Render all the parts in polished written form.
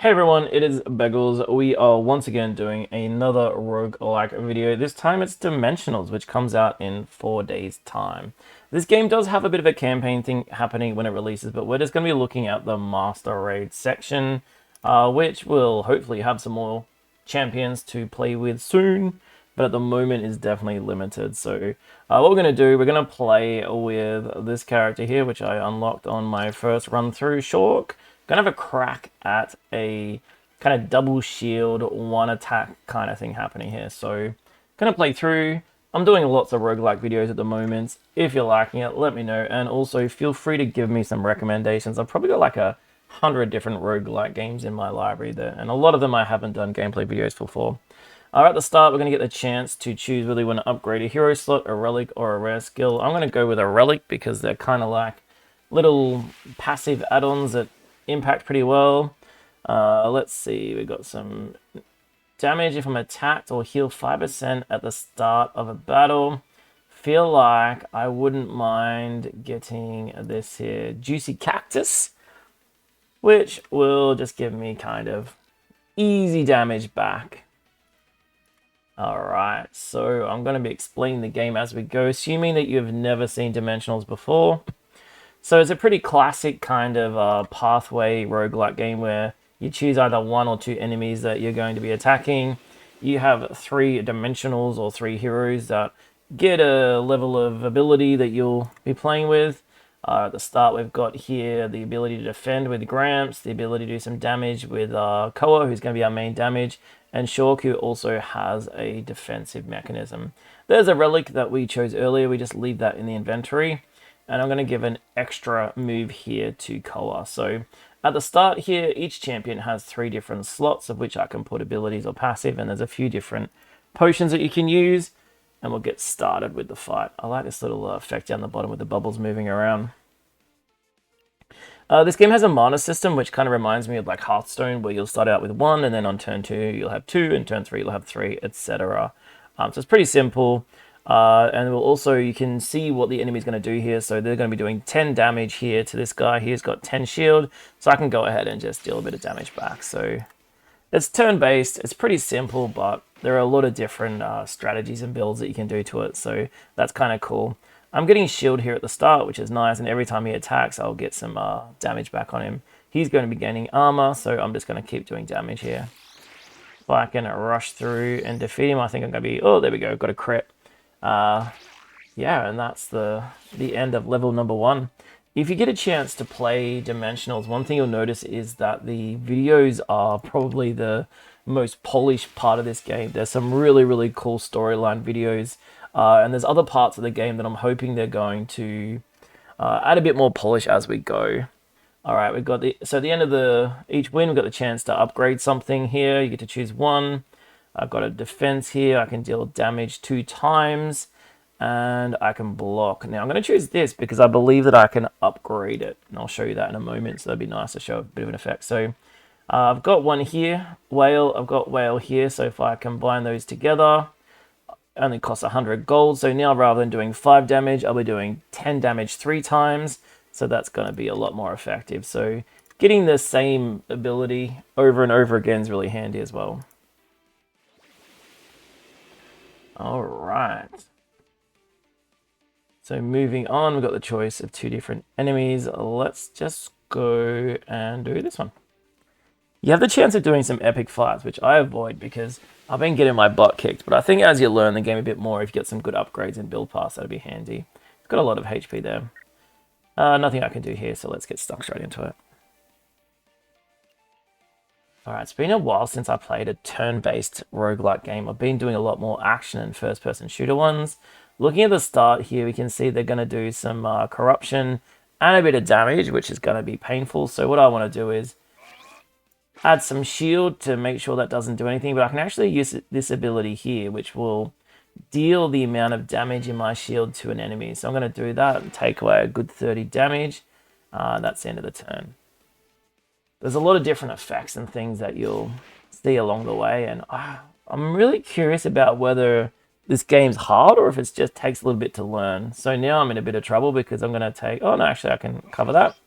Hey everyone, it is Beggles. We are once again doing another roguelike video. This time it's Dimensionals, which comes out in 4 days' time. This game does have a bit of a campaign thing happening when it releases, but we're just going to be looking at the Master Raid section, which will hopefully have some more champions to play with soon, but at the moment is definitely limited. So what we're going to do, we're going to play with this character here, which I unlocked on my first run through, Shork. Gonna have a crack at a kind of double shield, one attack kind of thing happening here. So, gonna play through. I'm doing lots of roguelike videos at the moment. If you're liking it, let me know. And also, feel free to give me some recommendations. I've probably got like 100 different roguelike games in my library there. And a lot of them I haven't done gameplay videos before. At the start, we're going to get the chance to choose whether we want to upgrade a hero slot, a relic, or a rare skill. I'm going to go with a relic because they're kind of like little passive add-ons that impact pretty well. Let's see, we got some damage if I'm attacked or heal 5% at the start of a battle. Feel like I wouldn't mind getting this here, Juicy Cactus, which will just give me kind of easy damage back. Alright, so I'm going to be explaining the game as we go, assuming that you've never seen Dimensionals before. So it's a pretty classic kind of pathway roguelike game where you choose either one or two enemies that you're going to be attacking. You have 3 dimensionals or 3 heroes that get a level of ability that you'll be playing with. At the start, we've got here the ability to defend with Gramps, the ability to do some damage with Koa, who's going to be our main damage, and Shork, who also has a defensive mechanism. There's a relic that we chose earlier. We just leave that in the inventory. And I'm going to give an extra move here to Koa. So at the start here, each champion has 3 different slots of which I can put abilities or passive, and there's a few different potions that you can use. And we'll get started with the fight. I like this little effect down the bottom with the bubbles moving around. This game has a mana system, which kind of reminds me of like Hearthstone, where you'll start out with 1, and then on turn 2 you'll have 2, and turn 3 you'll have 3, etc. So it's pretty simple. And we'll also, you can see what the enemy's going to do here. So they're going to be doing 10 damage here to this guy. He's got 10 shield. So I can go ahead and just deal a bit of damage back. So it's turn-based. It's pretty simple, but there are a lot of different strategies and builds that you can do to it. So that's kind of cool. I'm getting shield here at the start, which is nice. And every time he attacks, I'll get some damage back on him. He's going to be gaining armor. So I'm just going to keep doing damage here. If I can rush through and defeat him, I think I'm going to be... Oh, there we go. Got a crit. Yeah, and that's the end of level number 1. If you get a chance to play Dimensionals, one thing you'll notice is that the videos are probably the most polished part of this game. There's some really, really cool storyline videos, and there's other parts of the game that I'm hoping they're going to add a bit more polish as we go. Alright, we've got at the end of each win, we've got the chance to upgrade something here. You get to choose one. I've got a defense here. I can deal damage 2 times, and I can block. Now, I'm going to choose this because I believe that I can upgrade it, and I'll show you that in a moment, so that'd be nice to show a bit of an effect. So, I've got one here, Whale. I've got Whale here, so if I combine those together, it only costs 100 gold. So now, rather than doing 5 damage, I'll be doing 10 damage 3 times, so that's going to be a lot more effective. So, getting the same ability over and over again is really handy as well. Alright. So moving on, we've got the choice of 2 different enemies. Let's just go and do this one. You have the chance of doing some epic fights, which I avoid because I've been getting my butt kicked. But I think as you learn the game a bit more, if you get some good upgrades and build pass, that'd be handy. It's got a lot of HP there. Nothing I can do here, so let's get stuck straight into it. Alright, it's been a while since I played a turn-based roguelike game. I've been doing a lot more action and first-person shooter ones. Looking at the start here, we can see they're going to do some corruption and a bit of damage, which is going to be painful. So what I want to do is add some shield to make sure that doesn't do anything. But I can actually use this ability here, which will deal the amount of damage in my shield to an enemy. So I'm going to do that and take away a good 30 damage. That's the end of the turn. There's a lot of different effects and things that you'll see along the way, and I'm really curious about whether this game's hard or if it just takes a little bit to learn. So now I'm in a bit of trouble because I'm going to take... Oh, no, actually, I can cover that.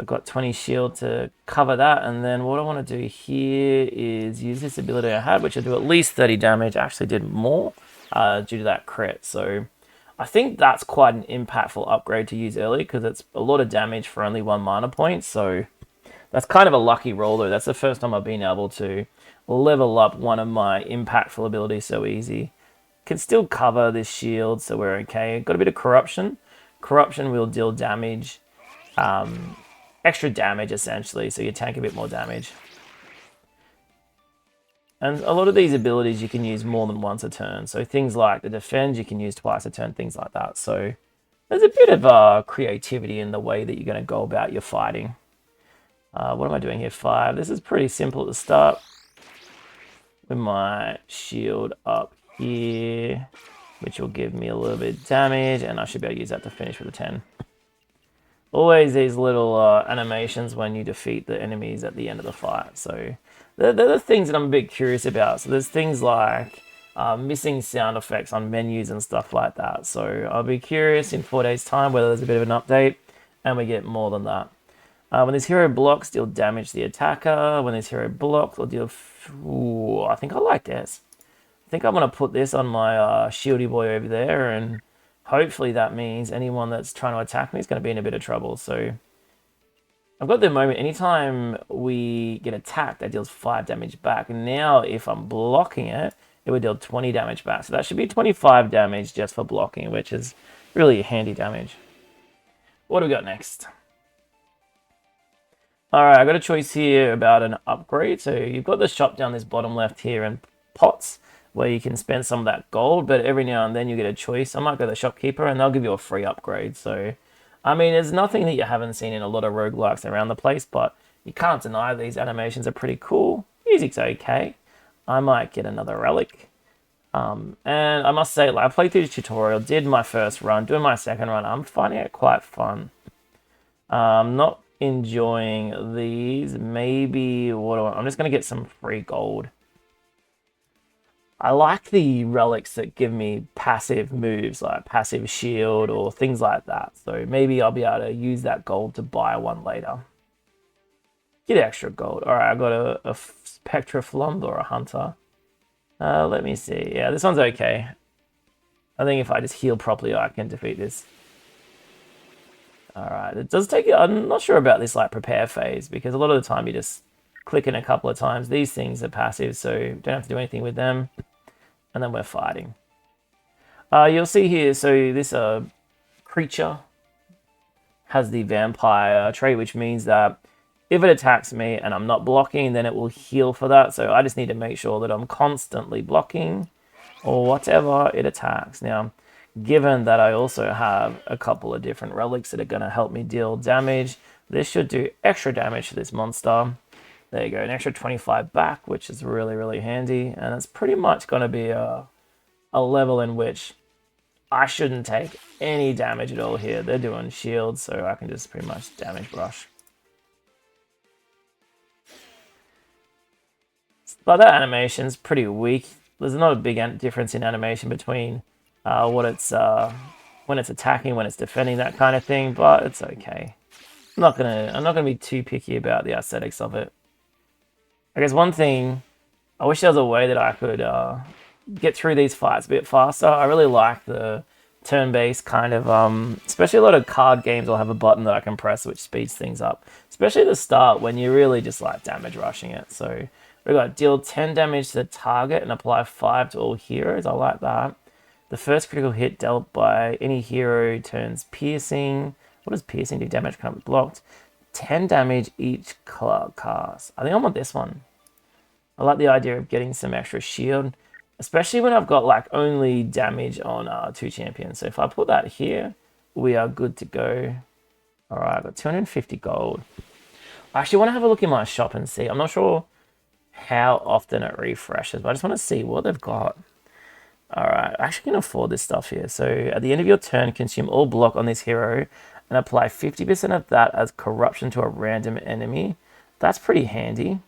So I've got 20 shield to cover that. And then what I want to do here is use this ability I had, which will do at least 30 damage. I actually did more due to that crit. So I think that's quite an impactful upgrade to use early because it's a lot of damage for only 1 mana point. So that's kind of a lucky roll though. That's the first time I've been able to level up one of my impactful abilities so easy. Can still cover this shield, so we're okay. Got a bit of corruption. Corruption will deal damage, extra damage essentially, so you tank a bit more damage. And a lot of these abilities you can use more than once a turn. So things like the defend you can use twice a turn, things like that. So there's a bit of creativity in the way that you're going to go about your fighting. What am I doing here? 5. This is pretty simple to start. With my shield up here, which will give me a little bit of damage, and I should be able to use that to finish with a 10. Always these little animations when you defeat the enemies at the end of the fight. So they're the things that I'm a bit curious about. So there's things like missing sound effects on menus and stuff like that. So I'll be curious in 4 days' time whether there's a bit of an update and we get more than that. When this hero blocks, deal damage to the attacker. When this hero blocks, will deal... Ooh, I think I like this. I think I'm going to put this on my shieldy boy over there, and hopefully that means anyone that's trying to attack me is going to be in a bit of trouble. So I've got the moment, anytime we get attacked, that deals 5 damage back. And now if I'm blocking it, it would deal 20 damage back. So that should be 25 damage just for blocking, which is really handy damage. What do we got next? Alright, I got a choice here about an upgrade. So you've got the shop down this bottom left here and pots where you can spend some of that gold, but every now and then you get a choice. I might go to the shopkeeper and they'll give you a free upgrade. So, I mean, there's nothing that you haven't seen in a lot of roguelikes around the place, but you can't deny these animations are pretty cool. Music's okay. I might get another relic. And I must say, like, I played through the tutorial, did my first run, doing my second run. I'm finding it quite fun. Not enjoying these. Maybe I'm just going to get some free gold. I like the relics that give me passive moves, like passive shield or things like that. So maybe I'll be able to use that gold to buy one later. Get extra gold. Alright, I got a Spectra Flump or a Hunter. Let me see. Yeah, this one's okay. I think if I just heal properly, I can defeat this. Alright, it does take... I'm not sure about this like prepare phase, because a lot of the time you just click in a couple of times. These things are passive, so you don't have to do anything with them. And then we're fighting. You'll see here, so this creature has the vampire trait, which means that if it attacks me and I'm not blocking, then it will heal for that. So I just need to make sure that I'm constantly blocking or whatever it attacks. Now, given that I also have a couple of different relics that are going to help me deal damage, this should do extra damage to this monster. There you go, an extra 25 back, which is really, really handy. And it's pretty much going to be a level in which I shouldn't take any damage at all here. They're doing shields, so I can just pretty much damage brush. But that animation's pretty weak. There's not a big difference in animation between when it's attacking, when it's defending, that kind of thing, but it's okay. I'm not gonna be too picky about the aesthetics of it. I guess one thing, I wish there was a way that I could get through these fights a bit faster. I really like the turn-based kind of, especially a lot of card games will have a button that I can press which speeds things up. Especially at the start when you're really just like damage rushing it. So we've got deal 10 damage to the target and apply 5 to all heroes. I like that. The first critical hit dealt by any hero turns piercing. What does piercing do? Damage can't be blocked. 10 damage each cast. I think I want this one. I like the idea of getting some extra shield, especially when I've got like only damage on 2 champions. So if I put that here, we are good to go. All right, I've got 250 gold. I actually want to have a look in my shop and see. I'm not sure how often it refreshes, but I just want to see what they've got. All right, I actually can afford this stuff here. So at the end of your turn, consume all block on this hero and apply 50% of that as corruption to a random enemy. That's pretty handy.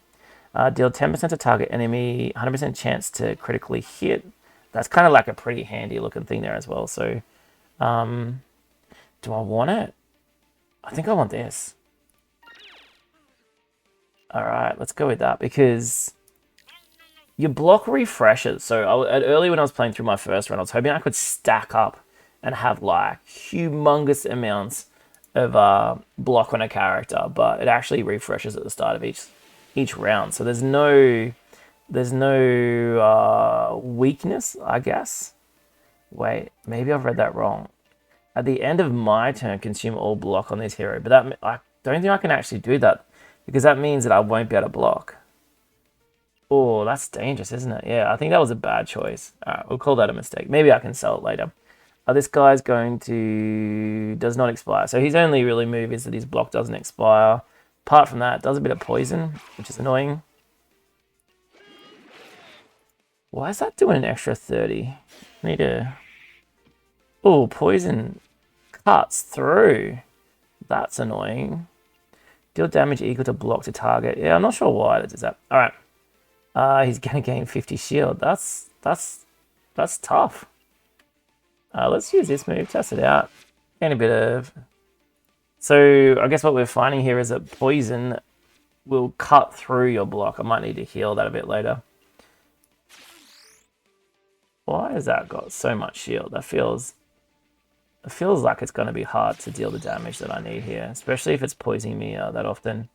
Deal 10% to target enemy, 100% chance to critically hit. That's kind of like a pretty handy looking thing there as well. So, do I want it? I think I want this. All right, let's go with that because your block refreshes. So earlier when I was playing through my first run, I was hoping I could stack up and have like humongous amounts of block on a character, but it actually refreshes at the start of each round. So there's no weakness, I guess. Wait, maybe I've read that wrong. At the end of my turn, consume all block on this hero, but I don't think I can actually do that because that means that I won't be able to block. Oh, that's dangerous, isn't it? Yeah, I think that was a bad choice. All right, we'll call that a mistake. Maybe I can sell it later. This guy's going to... does not expire. So his only really move is that his block doesn't expire. Apart from that, it does a bit of poison, which is annoying. Why is that doing an extra 30? I need to... Oh, poison cuts through. That's annoying. Deal damage equal to block to target. Yeah, I'm not sure why that does that. All right. He's gonna gain 50 shield. That's tough. Let's use this move, test it out. Gain a bit of... So I guess what we're finding here is that poison will cut through your block. I might need to heal that a bit later. Why has that got so much shield? It feels like it's going to be hard to deal the damage that I need here, especially if it's poisoning me that often.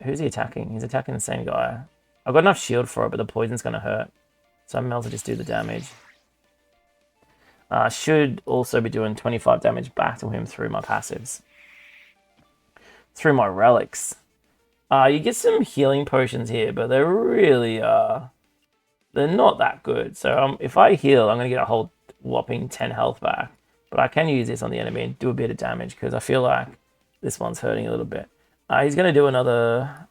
Who's he attacking? He's attacking the same guy. I've got enough shield for it, but the poison's going to hurt. So I may as well just do the damage. Should also be doing 25 damage back to him through my passives. Through my relics. You get some healing potions here, but they're really... they're not that good. So if I heal, I'm going to get a whole whopping 10 health back. But I can use this on the enemy and do a bit of damage because I feel like this one's hurting a little bit. He's going to do another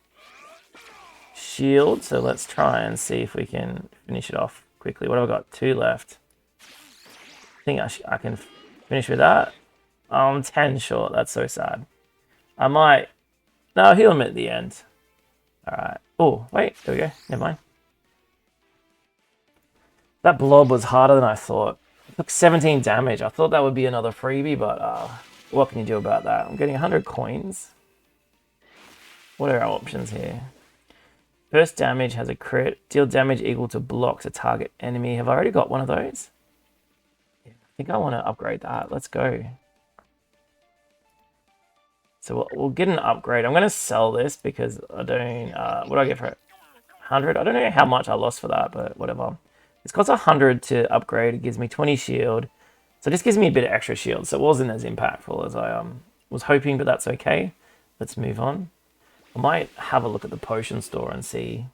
shield. So let's try and see if we can finish it off quickly. What have I got? 2 left. I think I can finish with that. I'm 10 short. That's so sad. I might... No, I'll heal him at the end. Alright. Oh, wait. There we go. Never mind. That blob was harder than I thought. It took 17 damage. I thought that would be another freebie, but what can you do about that? I'm getting 100 coins. What are our options here? First damage has a crit. Deal damage equal to block to target enemy. Have I already got one of those? Yeah, I think I want to upgrade that. Let's go. So we'll get an upgrade. I'm going to sell this because I don't... what do I get for it? 100? I don't know how much I lost for that, but whatever. It's cost 100 to upgrade. It gives me 20 shield. So it just gives me a bit of extra shield. So it wasn't as impactful as I was hoping, but that's okay. Let's move on. I might have a look at the potion store and see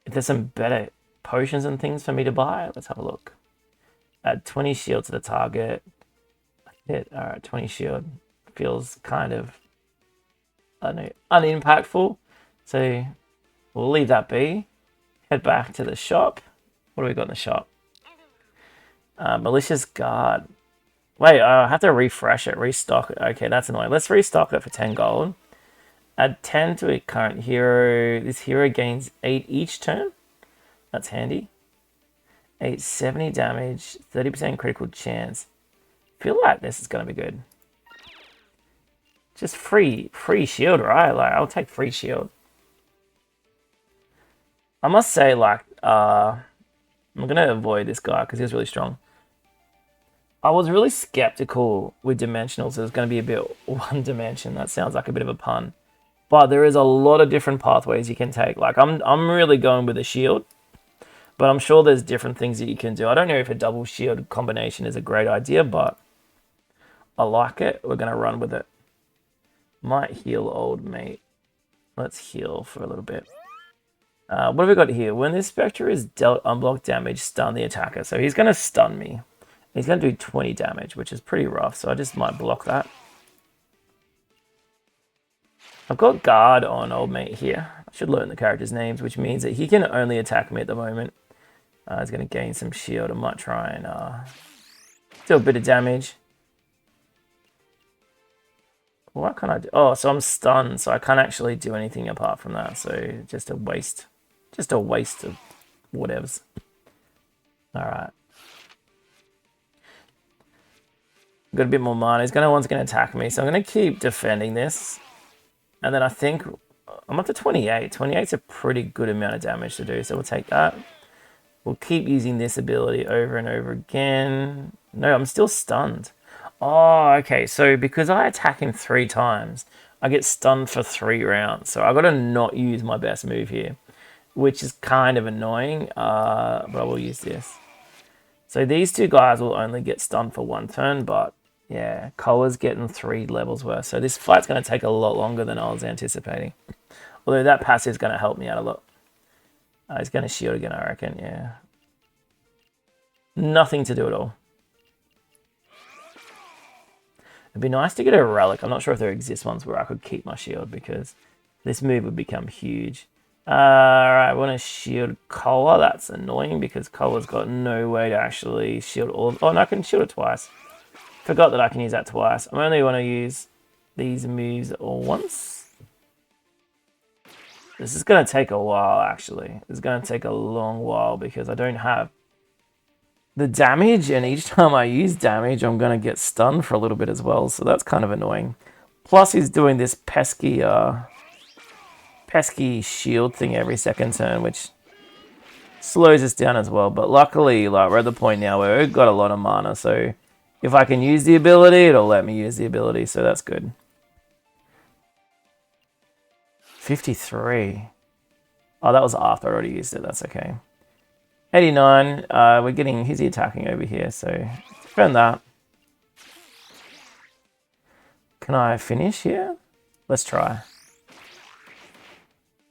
if there's some better potions and things for me to buy. Let's have a look. Add 20 shield to the target. Hit. Alright, 20 shield. Feels kind of, I don't know, unimpactful. So we'll leave that be. Head back to the shop. What do we got in the shop? Malicious Guard. Wait, I have to refresh it, restock it. Okay, that's annoying. Let's restock it for 10 gold. Add 10 to a current hero. This hero gains 8 each turn. That's handy. 70 damage, 30% critical chance. Feel like this is going to be good. Just free shield, right? Like, I'll take free shield. I must say, like, I'm going to avoid this guy because he was really strong. I was really skeptical with dimensionals. It was going to be a bit one dimension. That sounds like a bit of a pun. But there is a lot of different pathways you can take. Like, I'm really going with a shield. But I'm sure there's different things that you can do. I don't know if a double shield combination is a great idea, but I like it. We're going to run with it. Might heal old mate. Let's heal for a little bit. What have we got here? When this Spectre is dealt unblocked damage, stun the attacker. So he's going to stun me. He's going to do 20 damage, which is pretty rough. So I just might block that. I've got guard on old mate here. I should learn the characters' names, which means that he can only attack me at the moment. He's going to gain some shield. I might try and do a bit of damage. What can I do? Oh, so I'm stunned, so I can't actually do anything apart from that. So just a waste. Just a waste of whatevers. Alright. Got a bit more mana. He's once going to attack me, so I'm going to keep defending this. And then I think I'm up to 28. 28's a pretty good amount of damage to do, so we'll take that. We'll keep using this ability over and over again. No, I'm still stunned. Oh, okay. So because I attack him 3 times, I get stunned for 3 rounds. So I got to not use my best move here, which is kind of annoying. But I will use this. So these 2 guys will only get stunned for 1 turn, but yeah, Koa's getting 3 levels worth. So this fight's going to take a lot longer than I was anticipating. Although that passive is going to help me out a lot. He's going to shield again, I reckon, yeah. Nothing to do at all. It'd be nice to get a relic. I'm not sure if there exist ones where I could keep my shield because this move would become huge. Alright, I want to shield Koa. That's annoying because Koa's got no way to actually shield all of... Oh, no, I can shield it twice. Forgot that I can use that twice. I only want to use these moves all once. This is going to take a while, actually. It's going to take a long while because I don't have the damage, and each time I use damage, I'm going to get stunned for a little bit as well, so that's kind of annoying. Plus, he's doing this pesky shield thing every second turn, which slows us down as well. But luckily, like, we're at the point now where we've got a lot of mana, so if I can use the ability, it'll let me use the ability, so that's good. 53. Oh, that was after I already used it, that's okay. 89, we're getting, who's he attacking over here, so defend that. Can I finish here? Let's try.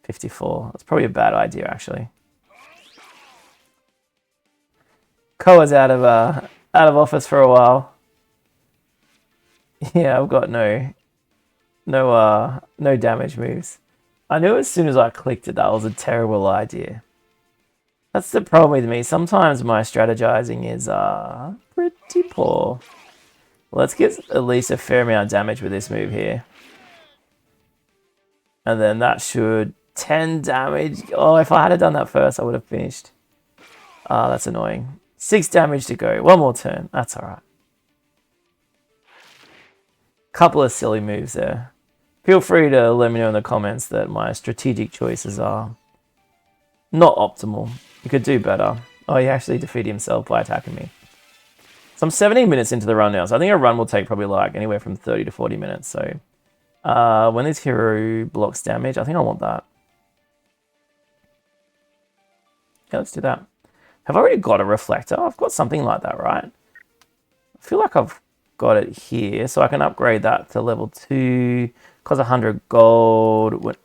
54, that's probably a bad idea, actually. Koa's out of office for a while. Yeah, I've got no damage moves. I knew as soon as I clicked it that was a terrible idea. That's the problem with me. Sometimes my strategizing is pretty poor. Let's get at least a fair amount of damage with this move here. And then that should 10 damage. Oh, if I had done that first, I would have finished. That's annoying. 6 damage to go. 1 more turn. That's alright. Couple of silly moves there. Feel free to let me know in the comments that my strategic choices are not optimal. You could do better. Oh, he actually defeated himself by attacking me. So I'm 17 minutes into the run now. So I think a run will take probably like anywhere from 30 to 40 minutes. So when this hero blocks damage, I think I want that. Yeah, let's do that. Have I already got a reflector? I've got something like that, right? I feel like I've got it here. So I can upgrade that to level 2. Costs 100 gold.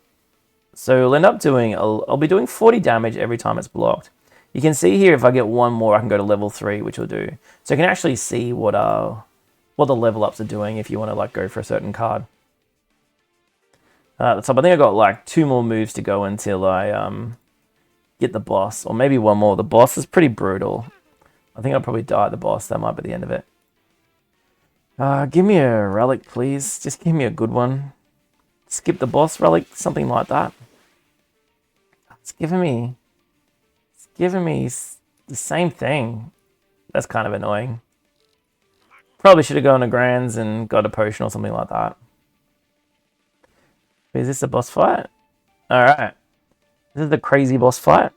So we'll end up doing, I'll be doing 40 damage every time it's blocked. You can see here if I get 1 more, I can go to level 3, which will do. So you can actually see what the level ups are doing if you want to like go for a certain card. At the top, I think I got like 2 more moves to go until I get the boss, or maybe 1 more. The boss is pretty brutal. I think I'll probably die at the boss. That might be the end of it. Give me a relic, please. Just give me a good one. Skip the boss relic, something like that. It's giving me the same thing. That's kind of annoying. Probably should have gone to Grands and got a potion or something like that. Is this a boss fight? Alright. This is the crazy boss fight.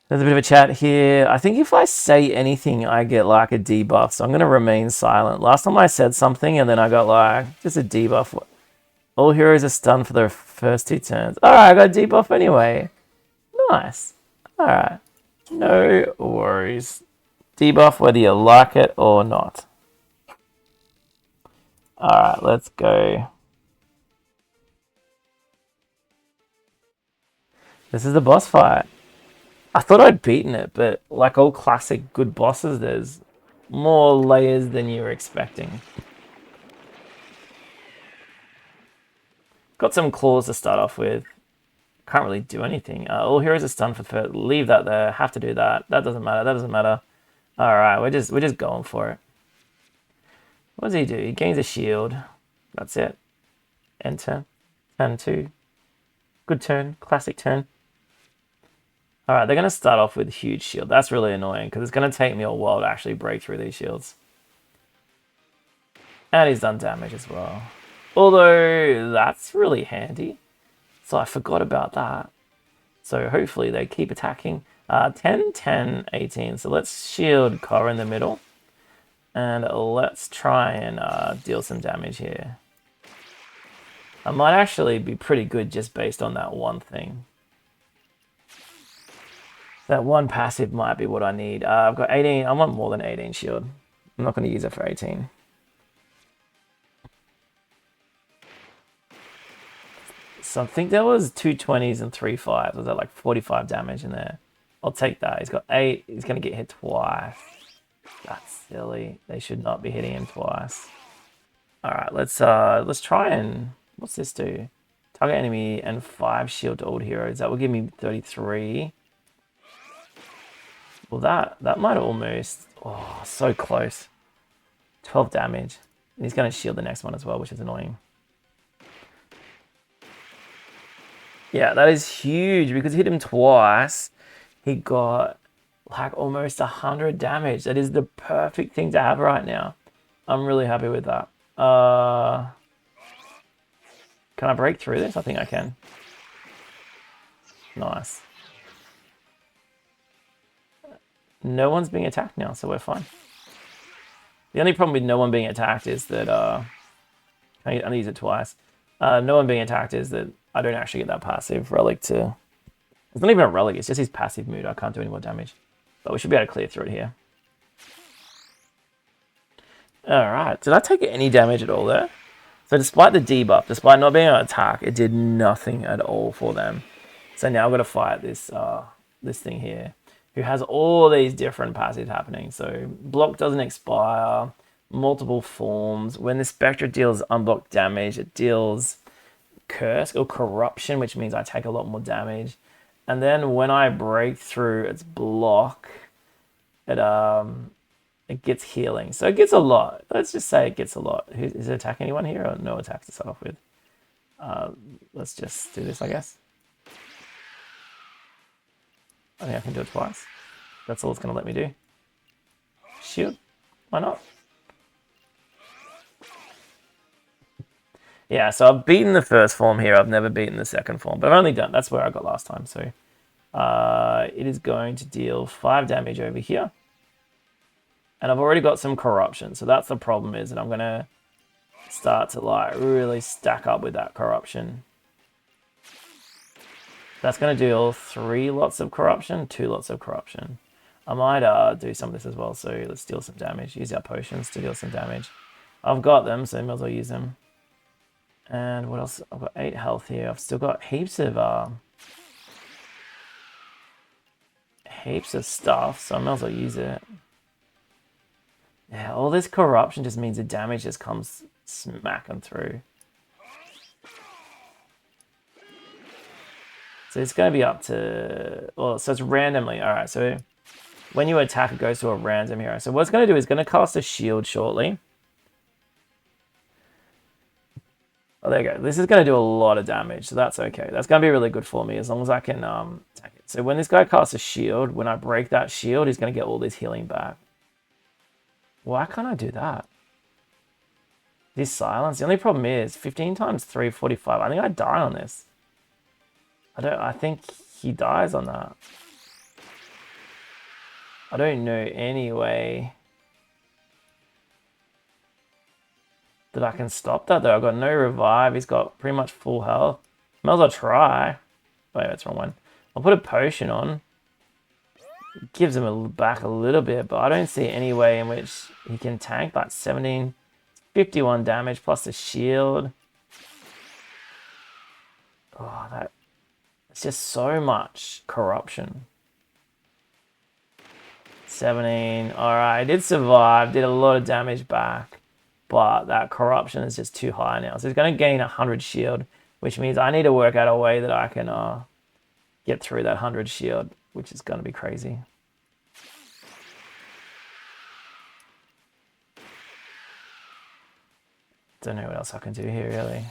There's a bit of a chat here. I think if I say anything, I get like a debuff. So I'm going to remain silent. Last time I said something and then I got like just a debuff. All heroes are stunned for the first 2 turns. Alright, I got a debuff anyway. Nice. Alright. No worries. Debuff whether you like it or not. Alright, let's go. This is the boss fight. I thought I'd beaten it, but like all classic good bosses, there's more layers than you were expecting. Got some claws to start off with. Can't really do anything. All heroes are stunned for first. Leave that there. Have to do that. That doesn't matter. That doesn't matter. All right, we're just going for it. What does he do? He gains a shield. That's it. End turn. Turn 2. Good turn. Classic turn. Alright, they're going to start off with a huge shield. That's really annoying because it's going to take me a while to actually break through these shields. And he's done damage as well. Although that's really handy. So I forgot about that. So hopefully they keep attacking. 10, 10, 18. So let's shield Core in the middle. And let's try and deal some damage here. I might actually be pretty good just based on that one thing. That one passive might be what I need. I've got 18. I want more than 18 shield. I'm not going to use it for 18. So I think there was 2 20s and 3 5s. Was that like 45 damage in there? I'll take that. He's got 8. He's going to get hit twice. That's silly. They should not be hitting him twice. All right, let's try and what's this do? Target enemy and 5 shield to all heroes. That will give me 33. Well, that might almost. Oh, so close. 12 damage. And he's going to shield the next one as well, which is annoying. Yeah, that is huge because he hit him twice. He got like almost 100 damage. That is the perfect thing to have right now. I'm really happy with that. Can I break through this? I think I can. Nice. No one's being attacked now, so we're fine. The only problem with no one being attacked is that I only use it twice. No one being attacked is that I don't actually get that passive relic to. It's not even a relic. It's just his passive mood. I can't do any more damage, but we should be able to clear through it here. All right. Did I take any damage at all there? So despite the debuff, despite not being able to attack, it did nothing at all for them. So now I've got to fight this this thing here, who has all these different passives happening. So block doesn't expire, multiple forms. When the Spectre deals unblocked damage, it deals curse or corruption, which means I take a lot more damage. And then when I break through its block, it gets healing. So it gets a lot. Let's just say it gets a lot. Is it attack anyone here or no attacks to start off with? Let's just do this, I guess. I think I can do it twice. That's all it's going to let me do. Shield. Why not? Yeah, so I've beaten the first form here. I've never beaten the second form, but I've only done. That's where I got last time. So it is going to deal 5 damage over here. And I've already got some corruption. So that's the problem is that I'm going to start to like really stack up with that corruption. That's going to deal 3 lots of corruption, 2 lots of corruption. I might do some of this as well. So let's deal some damage. Use our potions to deal some damage. I've got them, so I might as well use them. And what else? I've got 8 health here. I've still got heaps of stuff, so I might as well use it. Yeah, all this corruption just means the damage just comes smacking through. So it's going to be up to, well, so it's randomly. All right, so when you attack, it goes to a random hero. So what it's going to do is going to cast a shield shortly. Oh, there you go. This is going to do a lot of damage, so that's okay. That's going to be really good for me as long as I can attack it. So when this guy casts a shield, when I break that shield, he's going to get all this healing back. Why can't I do that? This silence. The only problem is 15 times 3, 45. I think I die on this. I think he dies on that. I don't know any way that I can stop that though. I've got no revive. He's got pretty much full health. Might as well try. Wait, that's the wrong one. I'll put a potion on. It gives him back a little bit, but I don't see any way in which he can tank. Like 17, 51 damage plus the shield. Oh, it's just so much corruption. 17. Alright, I did survive. Did a lot of damage back. But that corruption is just too high now. So he's going to gain 100 shield, which means I need to work out a way that I can get through that 100 shield, which is going to be crazy. Don't know what else I can do here, really.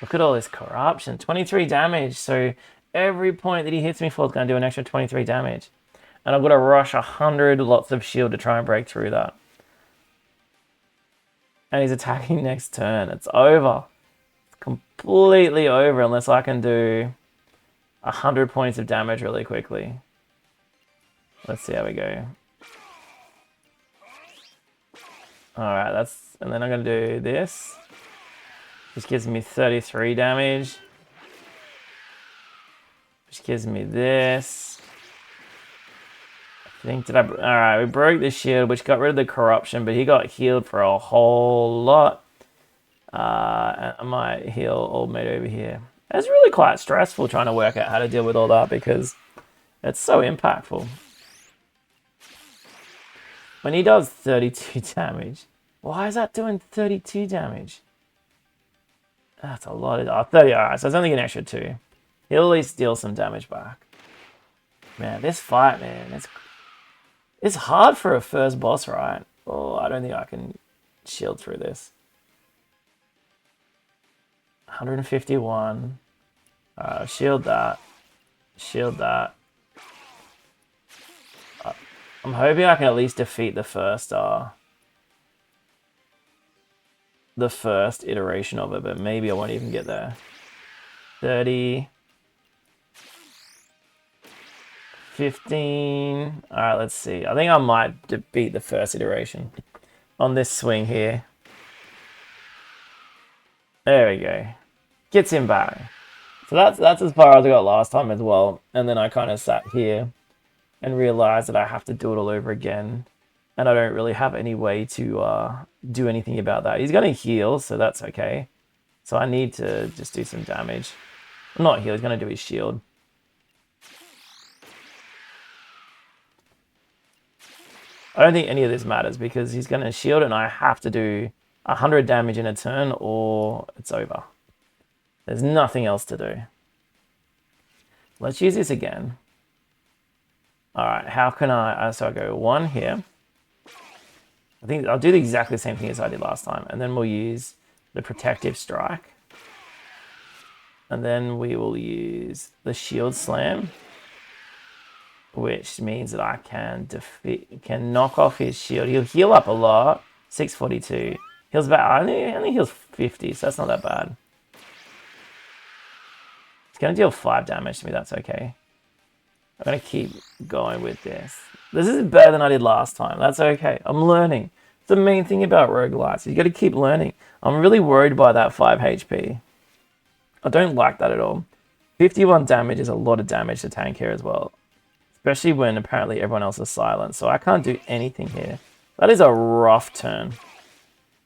Look at all this corruption. 23 damage. So every point that he hits me for is going to do an extra 23 damage. And I've got to rush 100 lots of shield to try and break through that. And he's attacking next turn. It's over. It's completely over unless I can do 100 points of damage really quickly. Let's see how we go. Alright, that's... And then I'm going to do this. Which gives me 33 damage. Which gives me this. I think, did I... Alright, we broke the shield, which got rid of the corruption, but he got healed for a whole lot. I might heal old mate over here. It's really quite stressful trying to work out how to deal with all that because it's so impactful. When he does 32 damage, why is that doing 32 damage? That's a lot of... 30, alright, so it's only an extra 2. He'll at least deal some damage back. Man, this fight, man, it's hard for a first boss, right? Oh, I don't think I can shield through this. 151. Shield that. Shield that. I'm hoping I can at least defeat the first iteration of it, but maybe I won't even get there. 30. 15. Alright, let's see. I think I might beat the first iteration on this swing here. There we go. Gets him back. So that's as far as I got last time as well. And then I kind of sat here and realized that I have to do it all over again. And I don't really have any way to do anything about that. He's going to heal, so that's okay. So I need to just do some damage. Not heal, he's going to do his shield. I don't think any of this matters because he's going to shield and I have to do 100 damage in a turn or it's over. There's nothing else to do. Let's use this again. Alright, how can I... So I go 1 here. I think I'll do exactly the same thing as I did last time. And then we'll use the protective strike. And then we will use the shield slam. Which means that I can knock off his shield. He'll heal up a lot. 642. Heals back. Only heals 50, so that's not that bad. It's going to deal 5 damage to me. That's okay. I'm going to keep going with this. This is better than I did last time. That's okay. I'm learning. It's the main thing about roguelikes. You got to keep learning. I'm really worried by that 5 HP. I don't like that at all. 51 damage is a lot of damage to tank here as well. Especially when apparently everyone else is silent. So I can't do anything here. That is a rough turn.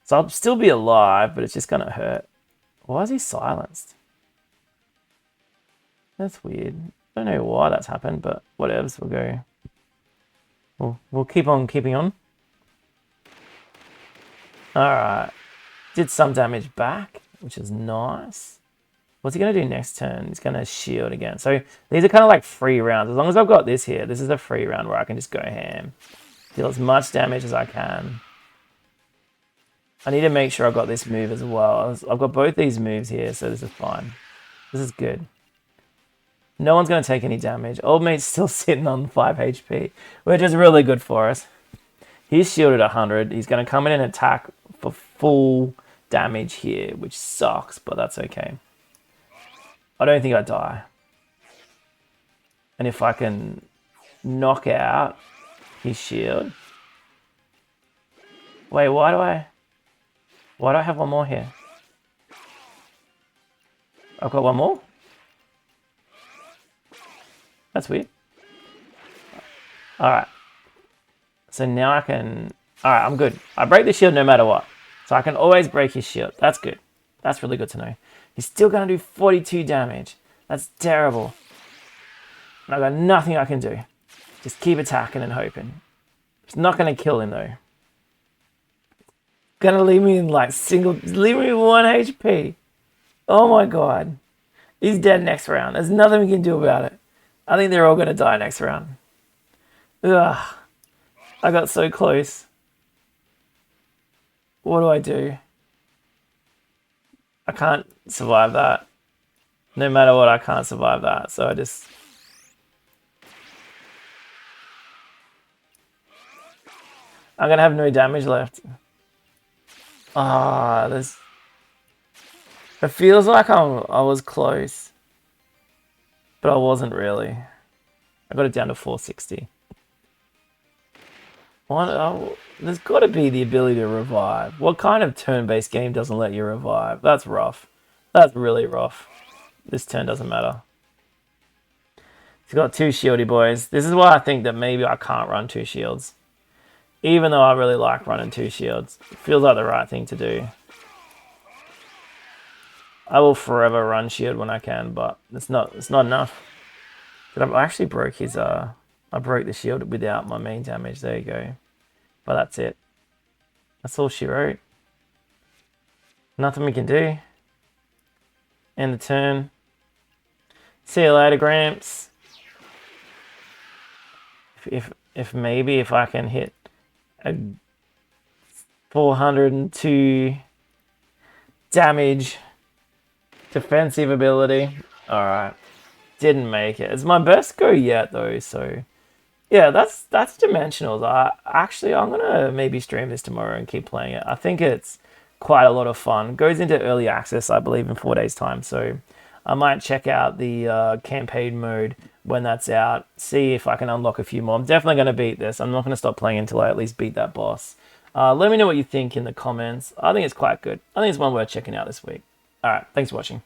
So I'll still be alive, but it's just going to hurt. Why is he silenced? That's weird. I don't know why that's happened, but whatevs. We'll go. We'll keep on keeping on. Alright. Did some damage back, which is nice. What's he going to do next turn? He's going to shield again. So these are kind of like free rounds. As long as I've got this here, this is a free round where I can just go ham. Deal as much damage as I can. I need to make sure I've got this move as well. I've got both these moves here, so this is fine. This is good. No one's going to take any damage. Old mate's still sitting on 5 HP, which is really good for us. He's shielded 100. He's going to come in and attack for full damage here, which sucks, but that's okay. I don't think I die. And if I can knock out his shield... Wait, why do I have one more here? I've got one more? That's weird. Alright. So now I can... Alright, I'm good. I break the shield no matter what. So I can always break his shield. That's good. That's really good to know. He's still going to do 42 damage. That's terrible. And I've got nothing I can do. Just keep attacking and hoping. It's not going to kill him though. Going to leave me in like leave me with 1 HP. Oh my god. He's dead next round. There's nothing we can do about it. I think they're all going to die next round. Ugh. I got so close. What do I do? I can't survive that. No matter what, I can't survive that. So I just... I'm gonna have no damage left. Ah, this. It feels like I was close, but I wasn't really. I got it down to 460. There's got to be the ability to revive. What kind of turn-based game doesn't let you revive? That's rough. That's really rough. This turn doesn't matter. He's got 2 shieldy boys. This is why I think that maybe I can't run 2 shields. Even though I really like running 2 shields. It feels like the right thing to do. I will forever run shield when I can, but it's not enough. I actually broke his I broke the shield without my main damage. There you go. But that's it. That's all she wrote. Nothing we can do. End the turn. See you later, Gramps. If maybe if I can hit a 402 damage defensive ability. Alright. Didn't make it. It's my best go yet though, so yeah, that's Dimensionals. I'm gonna maybe stream this tomorrow and keep playing it. I think it's quite a lot of fun. It goes into early access, I believe, in 4 days' time. So I might check out the campaign mode when that's out. See if I can unlock a few more. I'm definitely gonna beat this. I'm not gonna stop playing until I at least beat that boss. Let me know what you think in the comments. I think it's quite good. I think it's one worth checking out this week. All right, thanks for watching.